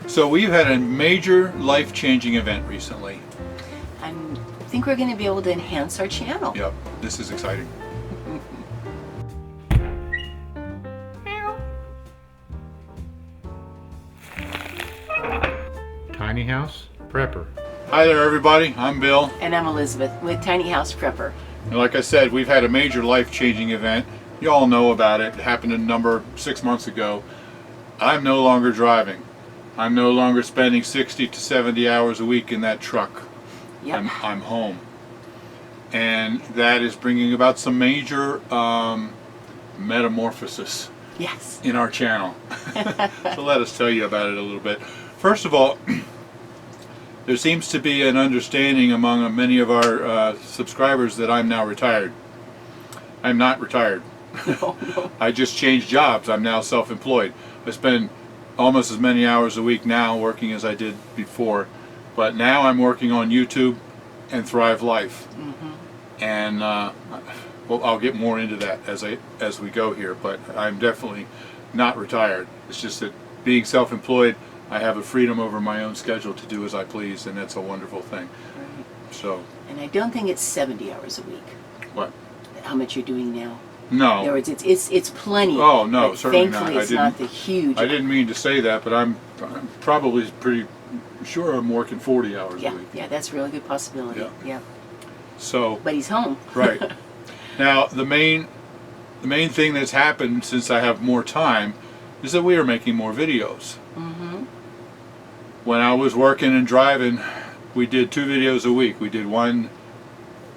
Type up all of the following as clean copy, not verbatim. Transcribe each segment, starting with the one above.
So we've had a major life-changing event recently. I think we're going to be able to enhance our channel. Yep, this is exciting. Tiny House Prepper. Hi there everybody, I'm Bill. And I'm Elizabeth with Tiny House Prepper. And like I said, we've had a major life-changing event. You all know about it. It happened 6 months ago. I'm no longer driving. I'm no longer spending 60 to 70 hours a week in that truck. Yep. I'm home. And that is bringing about some major metamorphosis Yes. in our channel. So let us tell you about it a little bit. First of all, there seems to be an understanding among many of our subscribers that I'm now retired. I'm not retired. No. I just changed jobs. I'm now self-employed. I spend almost as many hours a week now working as I did before, but now I'm working on YouTube and Thrive Life. And well, I'll get more into that as we go here, but I'm definitely not retired. It's just that being self-employed, I have a freedom over my own schedule to do as I please, and that's a wonderful thing. Right. So, And I don't think it's 70 hours a week. what? How much you're doing now? No. In other words, it's plenty. Oh, no, but certainly thankfully not. it's not the huge. I didn't mean to say that, but I'm probably pretty sure I'm working 40 hours a Yeah, week. yeah, that's a really good possibility. Yeah. Yeah. So, But he's home. right. Now, the main thing that's happened since I have more time is that we are making more videos. When I was working and driving, we did 2 videos a week. We did one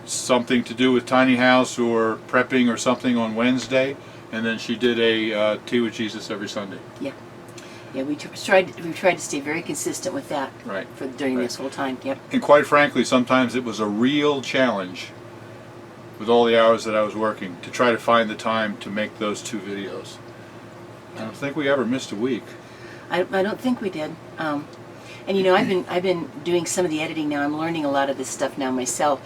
something to do with Tiny House or prepping or something on Wednesday, and then she did a Tea with Jesus every Sunday. Yeah. Yeah, we tried to stay very consistent with that Right. during Right. this whole time. Yep. And quite frankly, sometimes it was a real challenge with all the hours that I was working to try to find the time to make those 2 videos. I don't think we ever missed a week. I don't think we did. And you know, I've been doing some of the editing now. I'm learning a lot of this stuff now myself,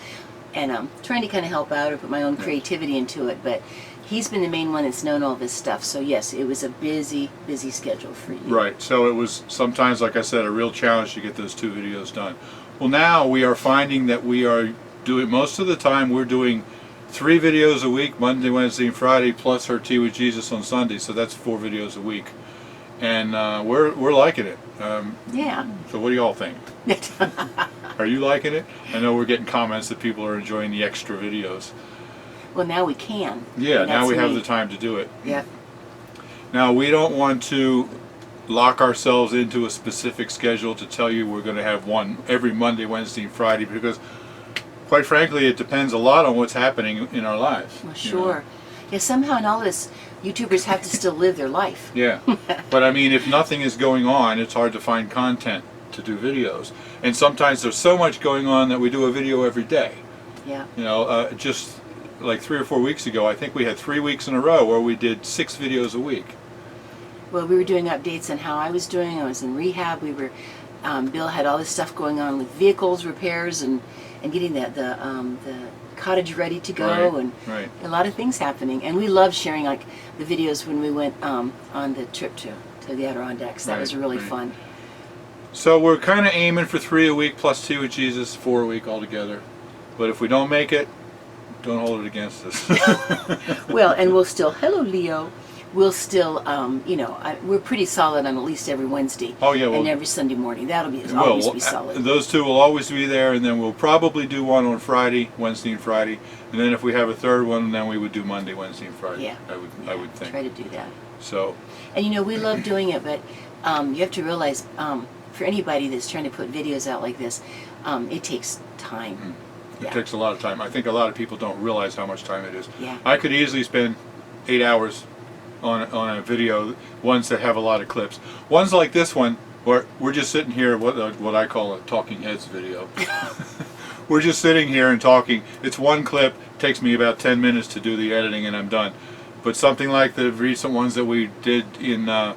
and trying to kind of help out or put my own creativity into it. But he's been the main one that's known all this stuff. So yes, it was a busy schedule for you. Right, so it was sometimes, like I said, a real challenge to get those 2 videos done. Well, now we are finding that we are doing, most of the time we're doing 3 videos a week, Monday, Wednesday, and Friday, plus her Tea with Jesus on Sunday, so that's 4 videos a week. And we're liking it. Yeah. So what do y'all think? Are you liking it? I know we're getting comments that people are enjoying the extra videos. Well, now we can. Yeah, And now that's we have neat. the time to do it. Yeah. Now, we don't want to lock ourselves into a specific schedule to tell you we're going to have one every Monday, Wednesday, and Friday, because quite frankly it depends a lot on what's happening in our lives. Well, you know. sure. Yeah, somehow in all this, YouTubers have to still live their life. Yeah, but I mean, if nothing is going on, it's hard to find content to do videos. And sometimes there's so much going on that we do a video every day. Yeah. You know, just like 3 or 4 weeks ago, I think we had 3 weeks in a row where we did 6 videos a week. Well, we were doing updates on how I was doing. I was in rehab. We were, Bill had all this stuff going on with vehicles repairs and getting the cottage ready to go, Right, and right. a lot of things happening. And we loved sharing like the videos when we went on the trip to the Adirondacks. That was Right, really right. fun. So we're kind of aiming for 3 a week plus 2 with Jesus, 4 a week altogether. But if we don't make it, don't hold it against us. Well, and we'll still, hello Leo, we'll still, you know, we're pretty solid on at least every Wednesday. Oh, yeah, well- and every Sunday morning. That'll be Well, always be solid. those 2 will always be there, and then we'll probably do one on Friday, Wednesday and Friday. And then if we have a 3rd one, then we would do Monday, Wednesday, and Friday. Yeah. I would think. Try to do that. So, And you know, we love doing it, but you have to realize, for anybody that's trying to put videos out like this, it takes time. it Yeah. takes a lot of time. I think a lot of people don't realize how much time it is. Yeah. I could easily spend 8 hours on a video, ones that have a lot of clips. Ones like this one, where we're just sitting here, what I call a talking heads video. We're just sitting here and talking. It's one clip, takes me about 10 minutes to do the editing and I'm done. But something like the recent ones that we did in the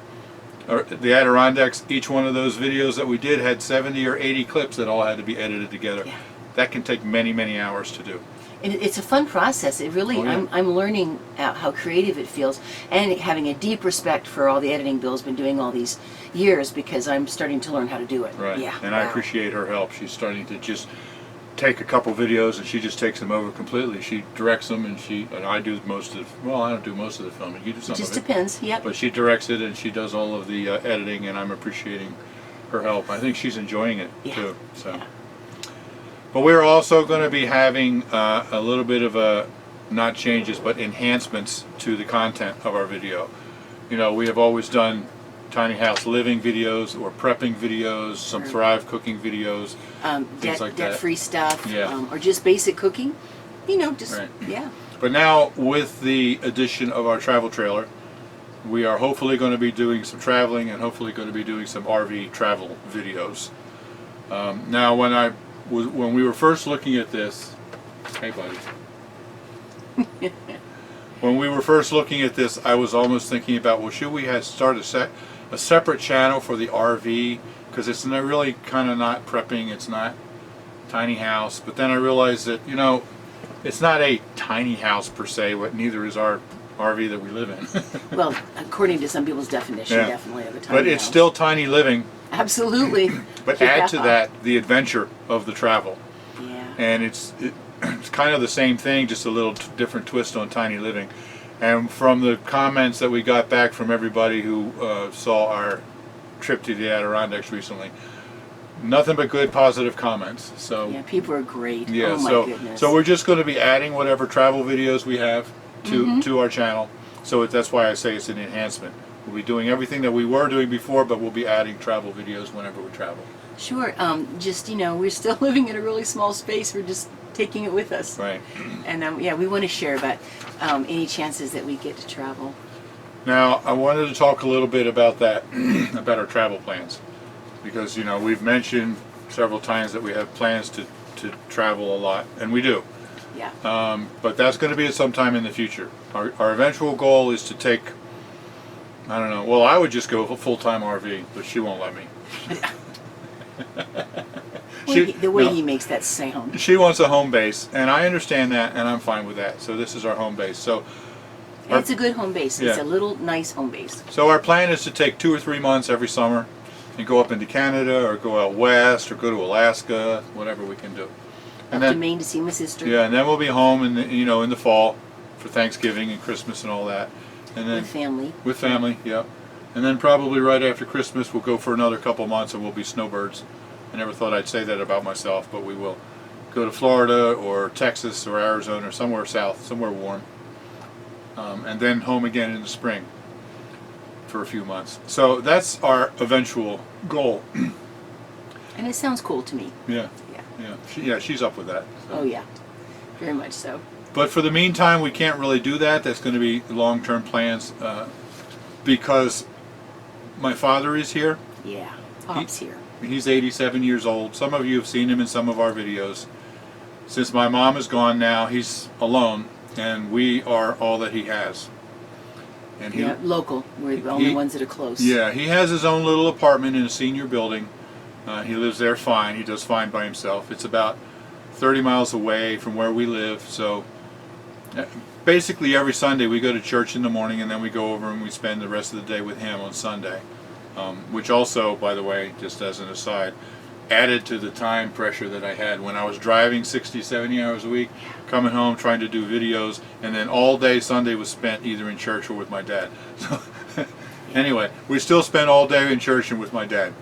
Adirondacks, each one of those videos that we did had 70 or 80 clips that all had to be edited together. Yeah. That can take many, many hours to do. And it's a fun process. It really, Oh, yeah. I'm learning how creative it feels, and having a deep respect for all the editing Bill's been doing all these years, because I'm starting to learn how to do it. Right. Yeah. And I wow. appreciate her help. She's starting to just take a couple videos and she just takes them over completely. She directs them, and I do most of. Well, I don't do most of the filming. You do some It just of it. depends. Yep. But she directs it and she does all of the editing, and I'm appreciating her help. I think she's enjoying it Yeah. too. So. Yeah. But we're also going to be having a little bit of not changes, but enhancements to the content of our video. You know, we have always done tiny house living videos or prepping videos, some Sure. Thrive cooking videos, things like that. Debt-free stuff, Yeah. or just basic cooking. You know, just Right. yeah. But now with the addition of our travel trailer, we are hopefully going to be doing some traveling and hopefully going to be doing some RV travel videos. Now when we were first looking at this, hey buddy. When we were first looking at this, I was almost thinking about, well, should we start a separate channel for the RV, because it's not really kind of not prepping, it's not tiny house. But then I realized that, you know, it's not a tiny house per se, but neither is our RV that we live in. Well, according to some people's definition, Yeah. definitely of a tiny But it's house. still tiny living. Absolutely. But Yeah. add to that the adventure of the travel. Yeah. And it's kind of the same thing, just a little different twist on tiny living. And from the comments that we got back from everybody who saw our trip to the Adirondacks recently, nothing but good positive comments. So Yeah, people are great. yeah, Oh my so goodness. so we're just going to be adding whatever travel videos we have to our channel. So that's why I say it's an enhancement. We'll be doing everything that we were doing before, but we'll be adding travel videos whenever we travel. Sure. Just, you know, we're still living in a really small space. We're just taking it with us. Right. And yeah, we want to share about any chances that we get to travel. Now, I wanted to talk a little bit about that, about our travel plans. Because, you know, we've mentioned several times that we have plans to travel a lot, and we do. Yeah. But that's going to be at some time in the future. Our eventual goal is to take, I don't know, well, I would just go full-time RV, but she won't let me. The way no. he makes that sound. She wants a home base, and I understand that, and I'm fine with that. So this is our home base. So And it's a good home base. It's Yeah. a little nice home base. our plan is to take 2 or 3 months every summer and go up into Canada or go out west or go to Alaska, whatever we can do. And Up to Maine to see my sister. yeah, and then we'll be home in the fall for Thanksgiving and Christmas and all that. And then With family. with family, yep. And then probably right after Christmas we'll go for another couple months and we'll be snowbirds. I never thought I'd say that about myself, but we will go to Florida or Texas or Arizona or somewhere south, somewhere warm. And then home again in the spring for a few months. So that's our eventual goal. And it sounds cool to me. Yeah, Yeah. she's up with that. So. Oh, yeah. Very much so. But for the meantime, we can't really do that. That's going to be long-term plans because my father is here. Yeah. Pop's here. He's 87 years old. Some of you have seen him in some of our videos. Since my mom is gone now, he's alone, and we are all that he has. And he, Yeah, local. We're the only he- ones that are close. yeah, he has his own little apartment in a senior building. He lives there fine. He does fine by himself. It's about 30 miles away from where we live. So basically every Sunday we go to church in the morning and then we go over and we spend the rest of the day with him on Sunday. Which also, by the way, just as an aside, added to the time pressure that I had when I was driving 60, 70 hours a week, coming home trying to do videos, and then all day Sunday was spent either in church or with my dad. So anyway, we still spend all day in church and with my dad.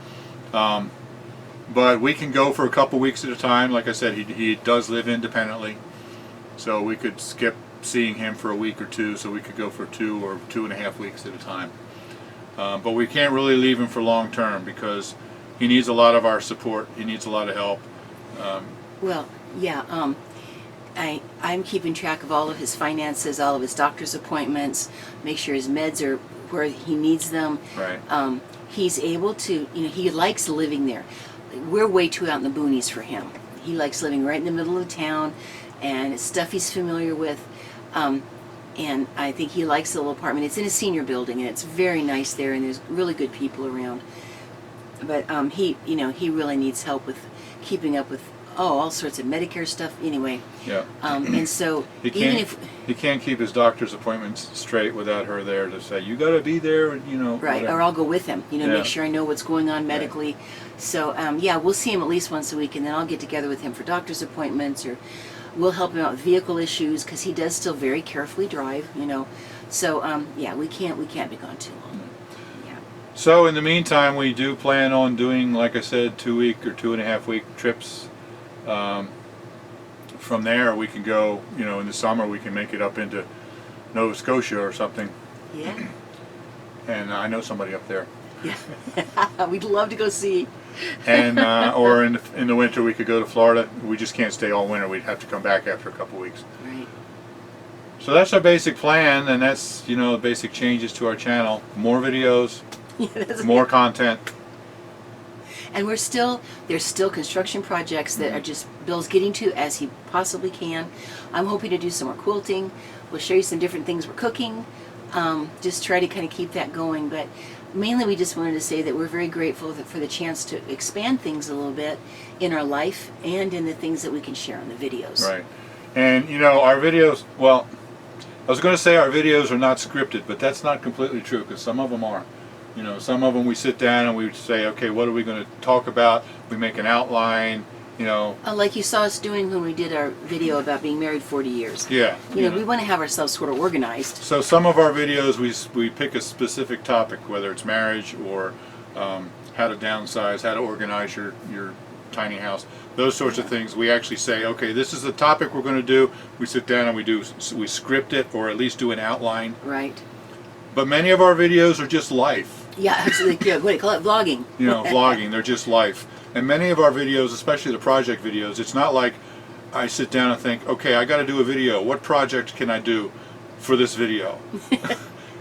But we can go for a couple weeks at a time. Like I said, he does live independently, so we could skip seeing him for a week or two, so we could go for 2 or 2.5 weeks at a time. But we can't really leave him for long term because he needs a lot of our support. He needs a lot of help. Well, yeah. I'm keeping track of all of his finances, all of his doctor's appointments, make sure his meds are where he needs them. Right. He's able to, he likes living there. We're way too out in the boonies for him. He likes living right in the middle of town, and it's stuff he's familiar with. And I think he likes the little apartment. It's in a senior building, and it's very nice there, and there's really good people around. But he really needs help with keeping up with all sorts of Medicare stuff. Anyway, Yeah. and so He even can't. if He can't keep his doctor's appointments straight without her there to say, "You got to be there," you know. right, whatever. or I'll go with him. You know, Yeah. make sure I know what's going on medically. So yeah, we'll see him at least once a week, and then I'll get together with him for doctor's appointments, or we'll help him out with vehicle issues because he does still very carefully drive. You know, so yeah, we can't be gone too long. Yeah. So in the meantime, we do plan on doing, like I said, 2-week or 2.5-week trips. From there, we can go. You know, in the summer, we can make it up into Nova Scotia or something. Yeah. And I know somebody up there. Yeah. We'd love to go see. And or in the winter, we could go to Florida. We just can't stay all winter. We'd have to come back after a couple weeks. Right. So that's our basic plan, and that's, you know, the basic changes to our channel. More videos, Yeah, that's more content. And there's still construction projects that are just Bill's getting to as he possibly can. I'm hoping to do some more quilting. We'll show you some different things we're cooking. Just try to kind of keep that going. But mainly we just wanted to say that we're very grateful for the chance to expand things a little bit in our life and in the things that we can share on the videos. Right. And, you know, our videos, well, I was going to say our videos are not scripted, but that's not completely true, because some of them are. You know, some of them we sit down and we say, okay, what are we going to talk about? We make an outline, you know. Like you saw us doing when we did our video about being married 40 years. Yeah. You know, we want to have ourselves sort of organized. So some of our videos, we pick a specific topic, whether it's marriage or how to downsize, how to organize your tiny house, those sorts of things. We actually say, okay, this is the topic we're going to do. We sit down and we script it, or at least do an outline. Right. But many of our videos are just life. Yeah, absolutely good. What do you call it? Vlogging. You know, vlogging. They're just life. And many of our videos, especially the project videos, it's not like I sit down and think, okay, I got to do a video. What project can I do for this video?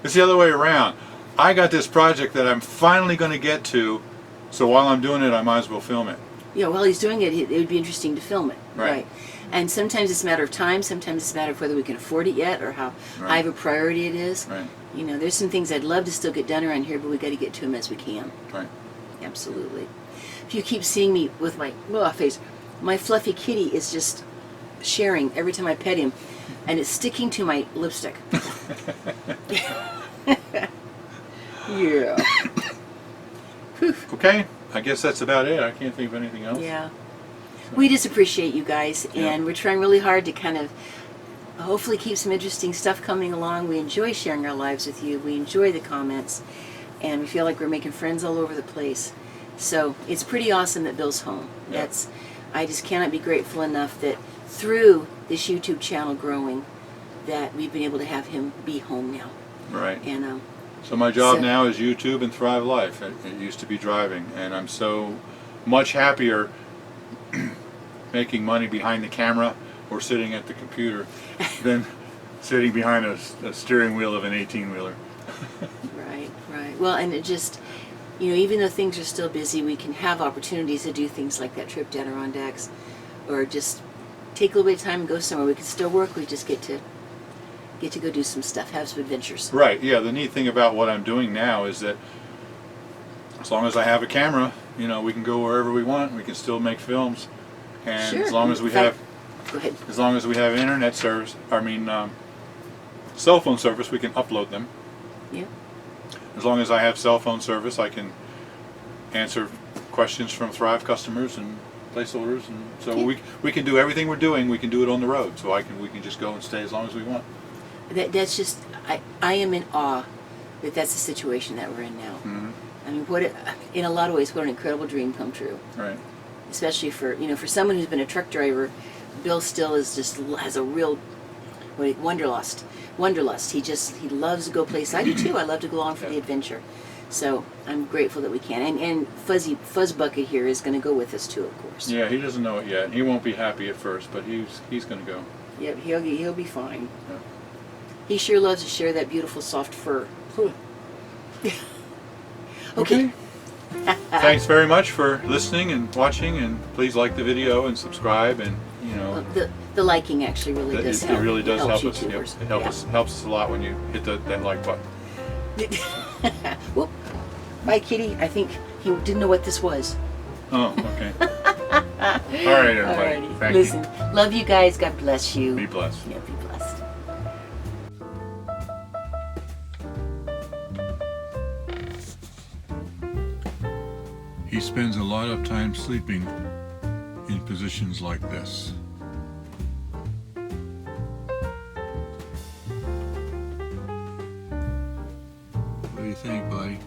It's the other way around. I got this project that I'm finally going to get to, so while I'm doing it, I might as well film it. Yeah, while he's doing it, it would be interesting to film it. Right. And sometimes it's a matter of time, sometimes it's a matter of whether we can afford it yet or how high of a priority it is. Right. You know, there's some things I'd love to still get done around here, but we got to get to them as we can. Right. Absolutely. If you keep seeing me with my face, my fluffy kitty is just sharing every time I pet him, and it's sticking to my lipstick. Yeah. Okay, I guess that's about it. I can't think of anything else. Yeah. We just appreciate you guys, and we're trying really hard to kind of hopefully keep some interesting stuff coming along. We enjoy sharing our lives with you. We enjoy the comments, and we feel like we're making friends all over the place. So it's pretty awesome that Bill's home. Yeah. I just cannot be grateful enough that through this YouTube channel growing, that we've been able to have him be home now. Right. And So my job So- now is YouTube and Thrive Life. It used to be driving, and I'm so much happier making money behind the camera or sitting at the computer than sitting behind a steering wheel of an 18-wheeler. right. Well, and it just, you know, even though things are still busy, we can have opportunities to do things like that trip to Adirondacks, or just take a little bit of time and go somewhere. We can still work. We just get to go do some stuff, have some adventures. Right, yeah, the neat thing about what I'm doing now is that as long as I have a camera, you know, we can go wherever we want. We can still make films. And Sure. as long as we In fact- have Go ahead. as long as we have internet service, cell phone service, we can upload them. Yeah. As long as I have cell phone service, I can answer questions from Thrive customers and place orders, and so Yeah. we can do everything we're doing. We can do it on the road, so we can just go and stay as long as we want. That's just, I am in awe that that's the situation that we're in now. Mm-hmm. I mean, in a lot of ways, what an incredible dream come true. Right. Especially for someone who's been a truck driver. Bill still has a real wanderlust. He loves to go places. I do too. I love to go on for the adventure. So I'm grateful that we can. And Fuzz Bucket here is going to go with us too, of course. Yeah, he doesn't know it yet. He won't be happy at first, but he's going to go. Yeah, he'll be fine. Yeah. He sure loves to share that beautiful soft fur. Okay. Thanks very much for listening and watching, and please like the video and subscribe, and The liking actually really does help. it really does help us. Yep. YouTubers. It helps us a lot when you hit that like button. Whoop. Bye, kitty. I think he didn't know what this was. Oh, okay. All right, everybody. Alrighty. Thank Listen, love you guys. God bless you. you. Be blessed. Yeah, be blessed. He spends a lot of time sleeping in positions like this. What do you think, buddy?